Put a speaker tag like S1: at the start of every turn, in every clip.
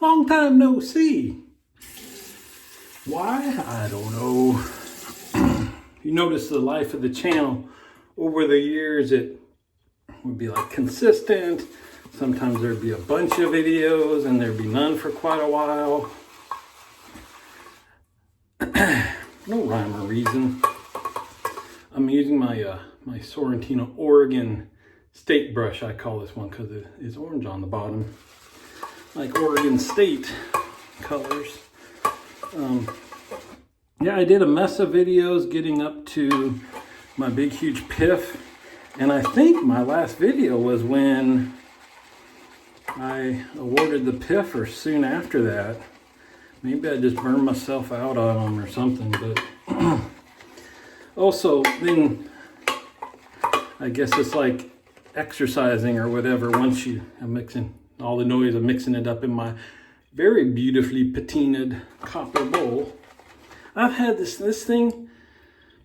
S1: Long time no see. Why? I don't know. You notice the life of the channel over the years, it would be like consistent. Sometimes there'd be a bunch of videos and there'd be none for quite a while. No rhyme or reason. I'm using my my Sorrentino Oregon State brush. I call this one because it is orange on the bottom, like Oregon State colors. Yeah, I did a mess of videos getting up to my big huge piff, and I think my last video was when I awarded the piff or soon after that. Maybe I just burned myself out on them or something, but also then I guess it's like exercising or whatever. Once I'm mixing all the noise, I'm mixing it up in my very beautifully patinaed copper bowl. I've had this thing,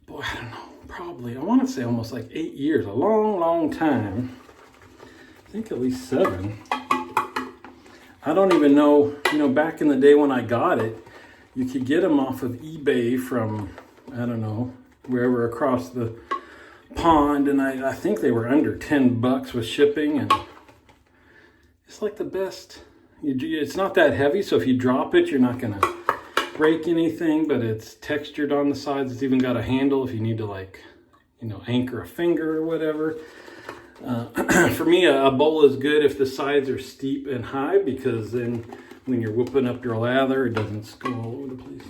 S1: boy, I don't know, probably, I want to say almost like 8 years, a long time. I think at least 7. I don't even know, back in the day when I got it, you could get them off of eBay from, I don't know, wherever across the pond, and I think they were under $10 with shipping, and it's like the best. It's not that heavy, so if you drop it, you're not gonna break anything, but it's textured on the sides. It's even got a handle if you need to anchor a finger or whatever. For me, a bowl is good if the sides are steep and high, because then when you're whooping up your lather, it doesn't go all over the place.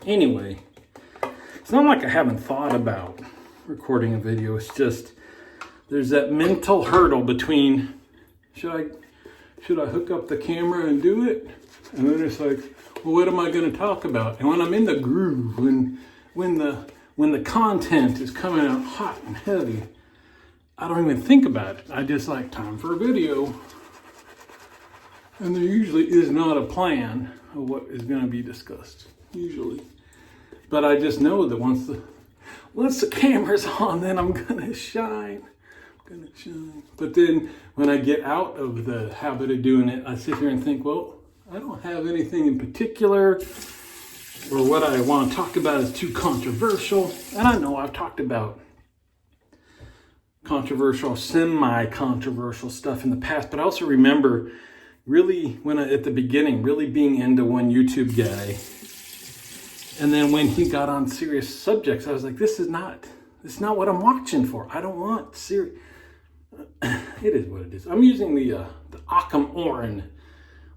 S1: Anyway, it's not like I haven't thought about recording a video. It's just there's that mental hurdle between should I hook up the camera and do it, and then it's like, well, what am I going to talk about? And when I'm in the groove, when the content is coming out hot and heavy, I don't even think about it. I just like, time for a video. And there usually is not a plan of what is going to be discussed, usually. But I just know that once the camera's on, then I'm going to shine. But then when I get out of the habit of doing it, I sit here and think, well, I don't have anything in particular, or what I want to talk about is too controversial. And I know I've talked about controversial, semi-controversial stuff in the past, but I also remember really at the beginning, really being into one YouTube guy. And then when he got on serious subjects, I was like, this is not what I'm watching for. I don't want serious. It is what it is. I'm using the Occam Oren,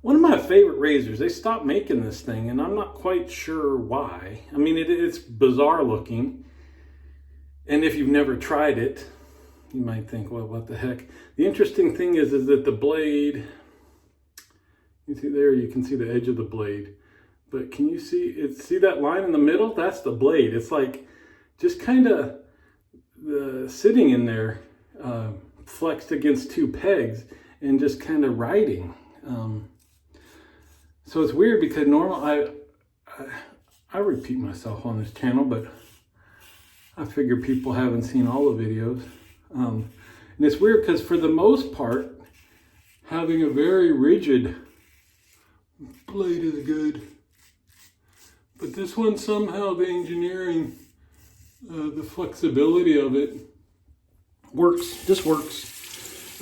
S1: one of my favorite razors. They stopped making this thing, and I'm not quite sure why. I mean, it's bizarre looking. And if you've never tried it, you might think, well, what the heck? The interesting thing is that the blade, you see there, you can see the edge of the blade. But can you see that line in the middle? That's the blade. It's like just kind of sitting in there, flexed against 2 pegs and just kind of riding. So it's weird because I repeat myself on this channel, but I figure people haven't seen all the videos. And it's weird because for the most part, having a very rigid blade is good. But this one, somehow the engineering, the flexibility of it just works.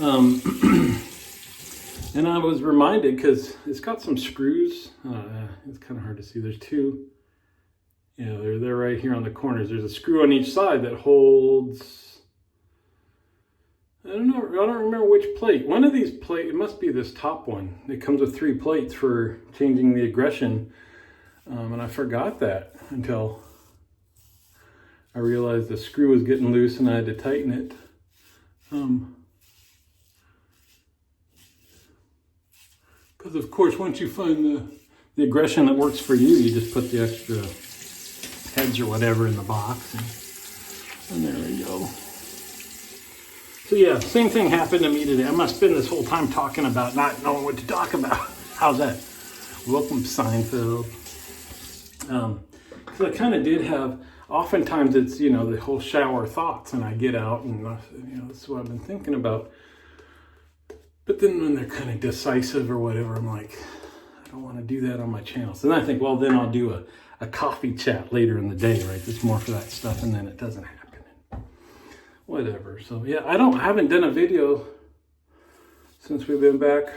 S1: And I was reminded, because it's got some screws. It's kind of hard to see. There's 2. Yeah, they're right here on the corners. There's a screw on each side that holds, I don't remember which plate. One of these plates, it must be this top one. It comes with 3 plates for changing the aggression. And I forgot that until I realized the screw was getting loose and I had to tighten it. Because of course, once you find the aggression that works for you, you just put the extra heads or whatever in the box, and there we go. So yeah, same thing happened to me today. I'm gonna spend this whole time talking about not knowing what to talk about. How's that? Welcome, Seinfeld. Because I kind of did have, oftentimes it's, the whole shower thoughts, and I get out and, that's what I've been thinking about. But then when they're kind of decisive or whatever, I'm like, I want to do that on my channel. So then I think, well, then I'll do a coffee chat later in the day, right? It's more for that stuff, and then it doesn't happen. Whatever. So yeah, I haven't done a video since we've been back.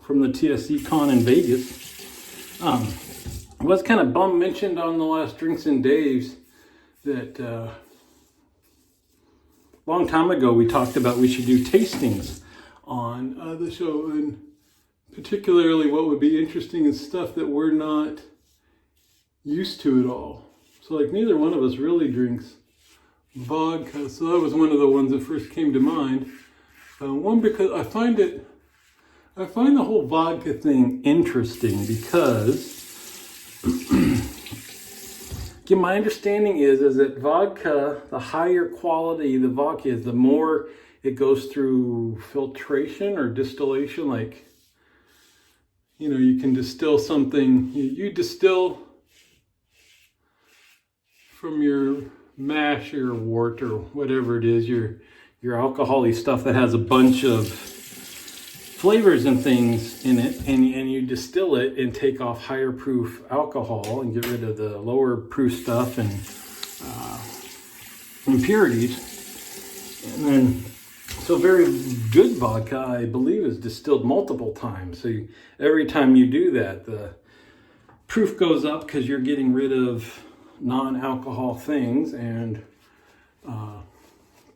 S1: From the TSC Con in Vegas. It was kind of mentioned on the last Drinks and Daves that long time ago we talked about we should do tastings on the show, and particularly what would be interesting is stuff that we're not used to at all. So like neither one of us really drinks vodka, so that was one of the ones that first came to mind. One, because I find the whole vodka thing interesting because again, my understanding is that vodka, the higher quality the vodka is, the more it goes through filtration or distillation. Like, you know, you can distill something, you distill from your mash or wort or whatever it is, your alcohol-y stuff that has a bunch of flavors and things in it, and you distill it and take off higher proof alcohol and get rid of the lower proof stuff and impurities. And then, so very good vodka, I believe, is distilled multiple times. So every time you do that, the proof goes up because you're getting rid of non-alcohol things. And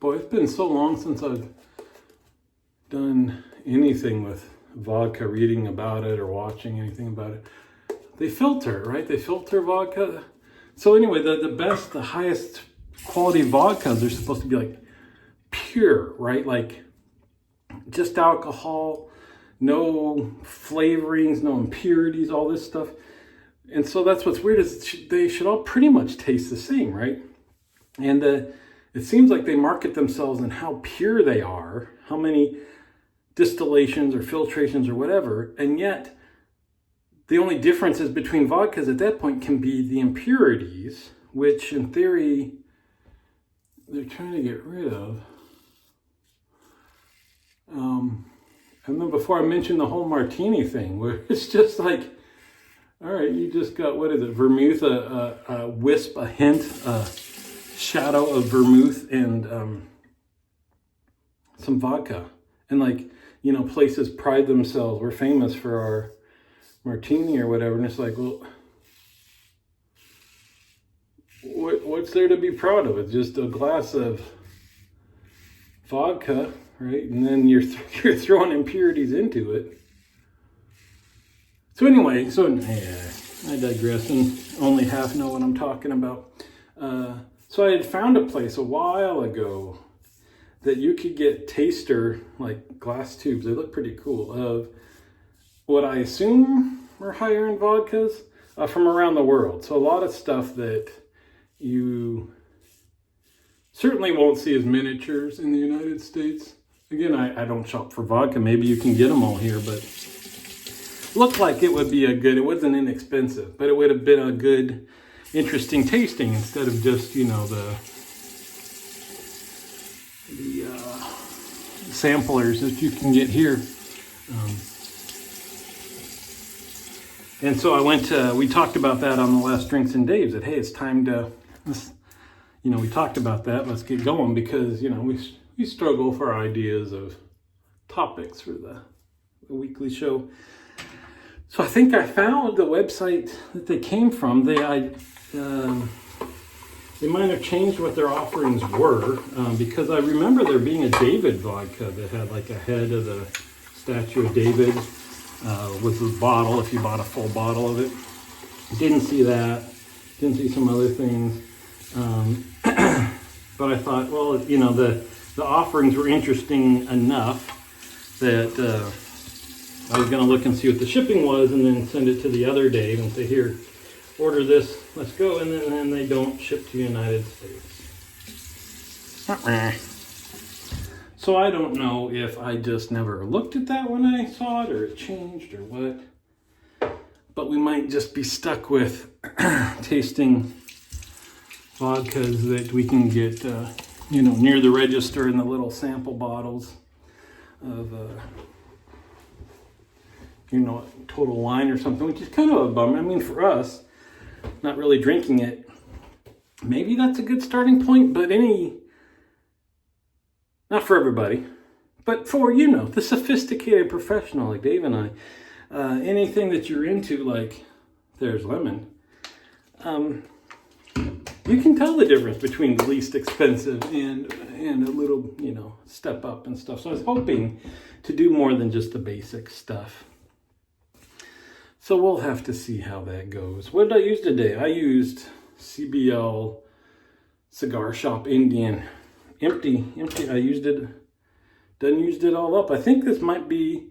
S1: boy, it's been so long since I've done anything with vodka, reading about it or watching anything about it. They filter it, right? They filter vodka. So anyway, the highest quality vodkas are supposed to be like pure, right? Like just alcohol, no flavorings, no impurities, all this stuff. And so that's what's weird is they should all pretty much taste the same, right? And it seems like they market themselves in how pure they are, how many distillations or filtrations or whatever, and yet the only differences between vodkas at that point can be the impurities, which in theory they're trying to get rid of. And then before I mentioned the whole martini thing, where it's just like, all right, you just got, what is it, vermouth, a wisp, a hint, a shadow of vermouth, and some vodka. And like, you know, places pride themselves, we're famous for our martini or whatever, and it's like, well, what's there to be proud of? It's just a glass of vodka, right? And then you're throwing impurities into it. So anyway, yeah, I digress and only half know what I'm talking about. So I had found a place a while ago that you could get taster, like glass tubes, they look pretty cool, of what I assume are higher end vodkas from around the world. So a lot of stuff that you certainly won't see as miniatures in the United States. Again, I don't shop for vodka. Maybe you can get them all here, but looked like it would be it wasn't inexpensive, but it would have been a good, interesting tasting instead of just, you know, the samplers that you can get here. And so we talked about that on the last Drinks and Daves, that, hey, it's time to, you know, we talked about that, let's get going, because, you know, we struggle for ideas of topics for the weekly show. So I think I found the website that they came from. They might have changed what their offerings were, because I remember there being a David vodka that had like a head of the statue of David with the bottle, if you bought a full bottle of it. Didn't see that. Didn't see some other things. But I thought, well, you know, the offerings were interesting enough that I was going to look and see what the shipping was and then send it to the other Dave and say, here, order this, let's go. And then they don't ship to the United States. So I don't know if I just never looked at that when I saw it, or it changed, or what. But we might just be stuck with tasting vodkas that we can get you know, near the register in the little sample bottles of, you know, Total Wine or something, which is kind of a bummer. I mean, for us, not really drinking it, maybe that's a good starting point, but not for everybody, but for, you know, the sophisticated professional like Dave and I, anything that you're into, like There's Lemon, you can tell the difference between the least expensive and a little, you know, step up and stuff. So I was hoping to do more than just the basic stuff. So we'll have to see how that goes. What did I use today? I used CBL Cigar Shop Indian. Empty. I used it all up. I think this might be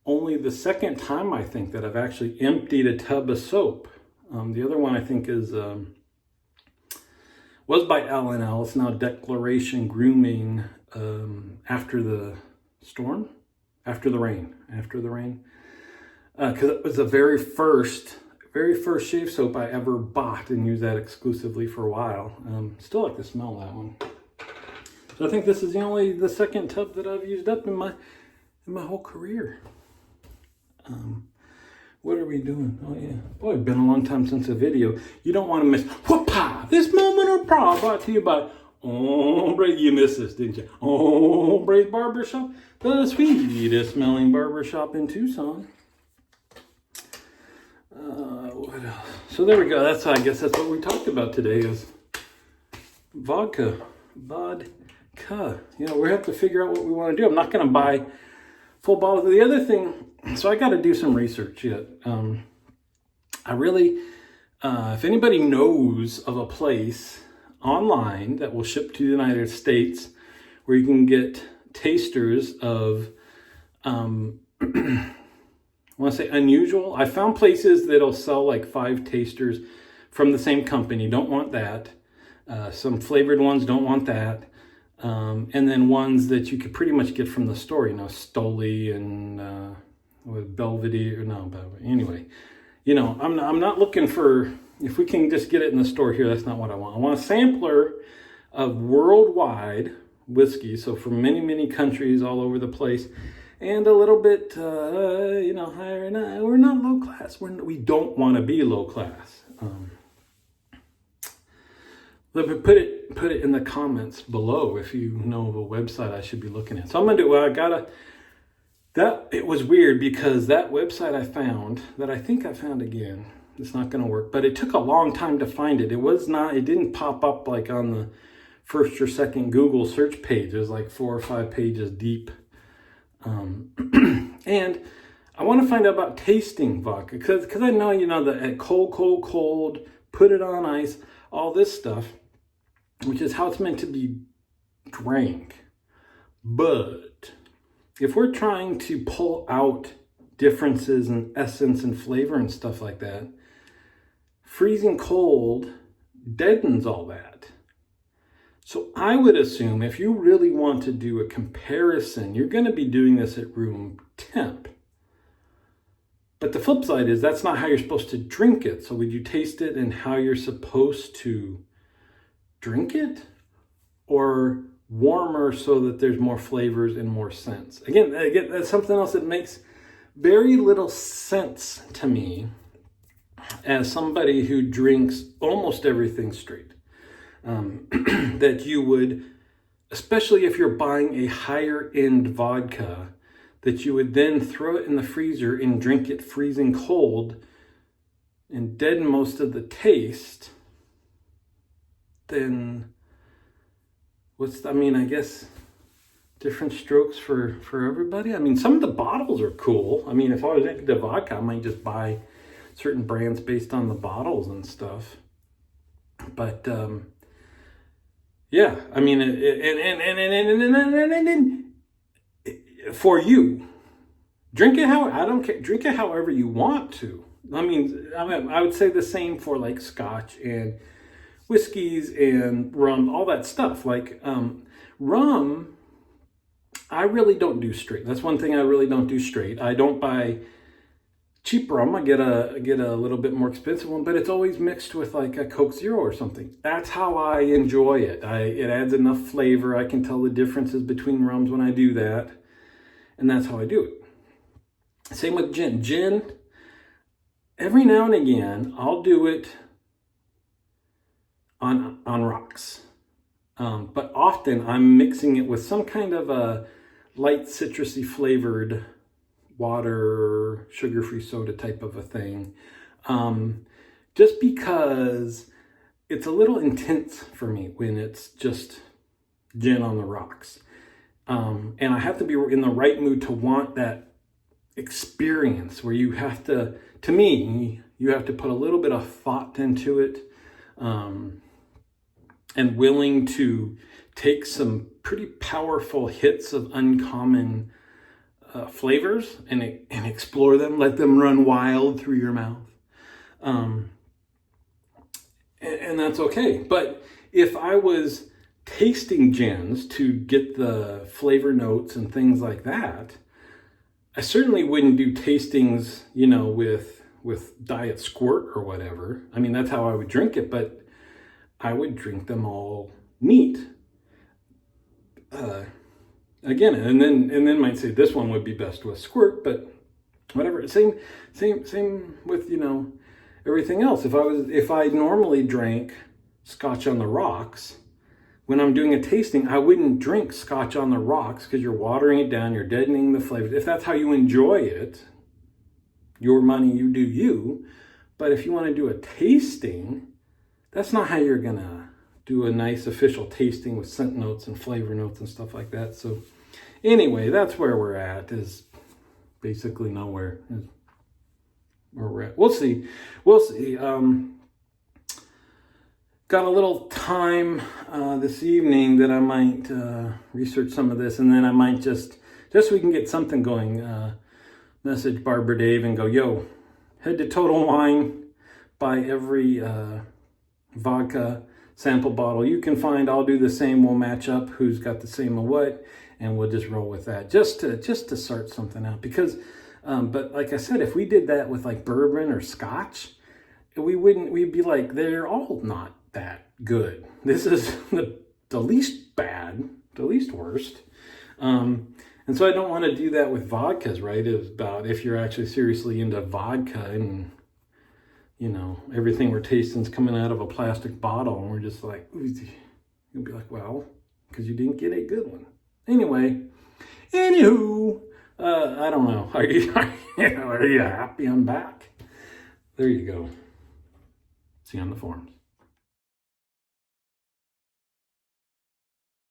S1: only the second time, I think, that I've actually emptied a tub of soap. The other one I think was by L&L. It's now Declaration Grooming After the Rain. Because it was the very first shave soap I ever bought and used that exclusively for a while. Still like the smell of that one. So I think this is the second tub that I've used up in my whole career. What are we doing? Oh yeah, boy, it's been a long time since a video. You don't want to miss whoop-ha! This moment of pride brought to you by Hombre. You missed this, didn't you? Hombre's Barbershop, the sweetest smelling barbershop in Tucson. What else? So there we go. I guess that's what we talked about today is vodka. You know, we have to figure out what we want to do. I'm not going to buy full bottles. The other thing, so I got to do some research yet. I really, if anybody knows of a place online that will ship to the United States where you can get tasters of, I want to say unusual. I found places that'll sell like 5 tasters from the same company. Don't want that. Some flavored ones, don't want that. And then ones that you could pretty much get from the store, you know, Stoli and Belvedere. But anyway, you know, I'm not looking for, if we can just get it in the store here, that's not what I want. I want a sampler of worldwide whiskey, so from many, many countries all over the place. And a little bit, you know, higher. We're not low class. We don't want to be low class. Let me put it in the comments below if you know of a website I should be looking at. So I'm gonna do. It was weird because that website I found, that I think I found again, it's not gonna work. But it took a long time to find it. It didn't pop up like on the first or second Google search page. It was like 4 or 5 pages deep. And I want to find out about tasting vodka because I know, you know, that at cold, put it on ice, all this stuff, which is how it's meant to be drank. But if we're trying to pull out differences in essence and flavor and stuff like that, freezing cold deadens all that. So I would assume if you really want to do a comparison, you're going to be doing this at room temp. But the flip side is that's not how you're supposed to drink it. So would you taste it and how you're supposed to drink it? Or warmer so that there's more flavors and more scents? Again, that's something else that makes very little sense to me as somebody who drinks almost everything straight. That you would, especially if you're buying a higher end vodka, that you would then throw it in the freezer and drink it freezing cold and deaden most of the taste. Then I guess different strokes for everybody. I mean, some of the bottles are cool. I mean, if I was into vodka, I might just buy certain brands based on the bottles and stuff. But yeah, I mean, and for you, drink it how, I don't care, drink it however you want to. I mean, I would say the same for like scotch and whiskeys and rum, all that stuff. Like rum, I really don't do straight. That's one thing I really don't do straight. I don't buy cheap rum, I get a little bit more expensive one, but it's always mixed with like a Coke Zero or something. That's how I enjoy it. It adds enough flavor. I can tell the differences between rums when I do that, and that's how I do it. Same with gin. Gin, every now and again, I'll do it on rocks. But often I'm mixing it with some kind of a light citrusy flavored water, sugar-free soda type of a thing. Just because it's a little intense for me when it's just gin on the rocks. And I have to be in the right mood to want that experience where you have to me, you have to put a little bit of thought into it. And willing to take some pretty powerful hits of uncommon flavors and explore them, let them run wild through your mouth. And that's okay. But if I was tasting gins to get the flavor notes and things like that, I certainly wouldn't do tastings, with Diet Squirt or whatever. I mean, that's how I would drink it, but I would drink them all neat. Again, and then might say this one would be best with squirt, but whatever. Same with everything else. If I normally drank Scotch on the rocks, when I'm doing a tasting, I wouldn't drink Scotch on the rocks because you're watering it down, you're deadening the flavors. If that's how you enjoy it, your money, you do you. But if you want to do a tasting, that's not how you're gonna do a nice official tasting with scent notes and flavor notes and stuff like that. So anyway, that's where we're at, is basically nowhere is where we're at. We'll see. Got a little time this evening that I might research some of this, and then I might just so we can get something going, message Barbara Dave and go, yo, head to Total Wine, buy every vodka sample bottle you can find. I'll do the same. We'll match up who's got the same of what, and we'll just roll with that just to start something out. Because but like I said, if we did that with like bourbon or scotch, we'd be like, they're all not that good. This is the least bad, the least worst. And so I don't want to do that with vodkas, right? It's about if you're actually seriously into vodka and everything we're tasting is coming out of a plastic bottle, and we're just like, you'll be like, well, because you didn't get a good one. Anywho, I don't know. Are you happy I'm back? There you go. See you on the forums.